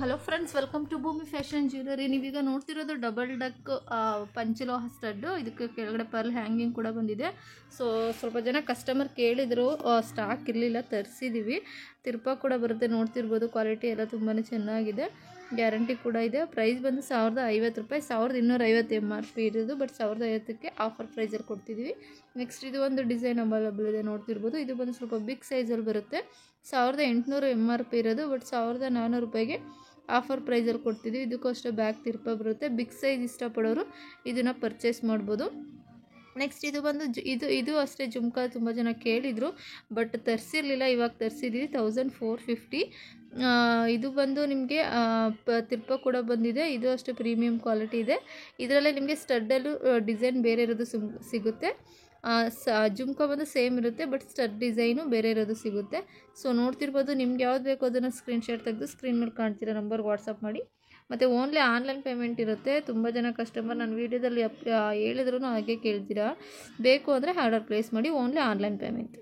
Hello friends, welcome to ಭೂಮಿ fashion jewellery. ನೀವೀಗ ನೋಡ್ತಿರೋದು double duck ಪಂಚಲೋಹ stud. ಇದಕ್ಕೆ ಕೆಳಗಡೆ ಪರ್ಲ್ ಹ್ಯಾಂಗಿಂಗ್ ಕೂಡ ಬಂದಿದೆ. ಸೊ ಸ್ವಲ್ಪ ಜನ ಕಸ್ಟಮರ್ ಕೇಳಿದರು, ಸ್ಟಾಕ್ ಇರಲಿಲ್ಲ, ತರಿಸಿದ್ದೀವಿ. ತಿರ್ಪ ಕೂಡ ಬರುತ್ತೆ, ನೋಡ್ತಿರ್ಬೋದು. ಕ್ವಾಲಿಟಿ ಎಲ್ಲ ತುಂಬಾ ಚೆನ್ನಾಗಿದೆ, ಗ್ಯಾರಂಟಿ ಕೂಡ ಇದೆ. ಪ್ರೈಸ್ ಬಂದು 1050 ರೂಪಾಯಿ, 1250 MRP ಇರೋದು, ಬಟ್ 1050ಕ್ಕೆ ಆಫರ್ ಪ್ರೈಸಲ್ಲಿ ಕೊಡ್ತಿದ್ದೀವಿ. ನೆಕ್ಸ್ಟ್ ಇದು ಒಂದು ಡಿಸೈನ್ ಅವೈಲಬಲ್ ಇದೆ, ನೋಡ್ತಿರ್ಬೋದು. ಇದು ಬಂದು ಸ್ವಲ್ಪ ಬಿಗ್ ಸೈಜಲ್ಲಿ ಬರುತ್ತೆ. 1800 MRP ಇರೋದು, ಬಟ್ 1400 ರೂಪಾಯಿಗೆ ಆಫರ್ ಪ್ರೈಸಲ್ಲಿ ಕೊಡ್ತಿದ್ದೀವಿ. ಇದಕ್ಕೂ ಅಷ್ಟೇ ಬ್ಯಾಕ್ ತಿರ್ಪ ಬರುತ್ತೆ. ಬಿಗ್ ಸೈಜ್ ಇಷ್ಟಪಡೋರು ಇದನ್ನು ಪರ್ಚೇಸ್ ಮಾಡ್ಬೋದು. ನೆಕ್ಸ್ಟ್ ಇದು ಬಂದು ಇದು ಅಷ್ಟೇ ಜುಮ್ಕಾ ತುಂಬ ಜನ ಕೇಳಿದರು, ಬಟ್ ತರಿಸಿರಲಿಲ್ಲ. ಇವಾಗ ತರಿಸಿದ್ದೀವಿ. 1450. ಇದು ಬಂದು ನಿಮಗೆ ತಿರ್ಪ ಕೂಡ ಬಂದಿದೆ. ಇದು ಅಷ್ಟೇ ಪ್ರೀಮಿಯಂ ಕ್ವಾಲಿಟಿ ಇದೆ. ಇದರಲ್ಲೇ ನಿಮಗೆ ಸ್ಟಡ್ಡಲ್ಲೂ ಡಿಸೈನ್ ಬೇರೆ ಇರೋದು ಸಿಗುತ್ತೆ. ಜುಮ್ಕಾ ಬಂದು ಸೇಮ್ ಇರುತ್ತೆ, ಬಟ್ ಸ್ಟಡ್ ಡಿಸೈನು ಬೇರೆ ಇರೋದು ಸಿಗುತ್ತೆ. ಸೊ ನೋಡ್ತಿರ್ಬೋದು. ನಿಮ್ಗೆ ಯಾವ್ದು ಬೇಕೋ ಅದನ್ನು ಸ್ಕ್ರೀನ್ಶಾಟ್ ತೆಗೆದು ಸ್ಕ್ರೀನ್ ಮೇಲೆ ಕಾಣ್ತಿರೋ ನಂಬರ್ಗೆ ವಾಟ್ಸಪ್ ಮಾಡಿ. ಮತ್ತು ಓನ್ಲಿ ಆನ್ಲೈನ್ ಪೇಮೆಂಟ್ ಇರುತ್ತೆ. ತುಂಬ ಜನ ಕಸ್ಟಮರ್ ನನ್ನ ವೀಡಿಯೋದಲ್ಲಿ ಹೇಳಿದ್ರು ಹಾಗೆ ಕೇಳ್ತೀರಾ. ಬೇಕು ಅಂದರೆ ಆರ್ಡರ್ ಪ್ಲೇಸ್ ಮಾಡಿ. Only online payment.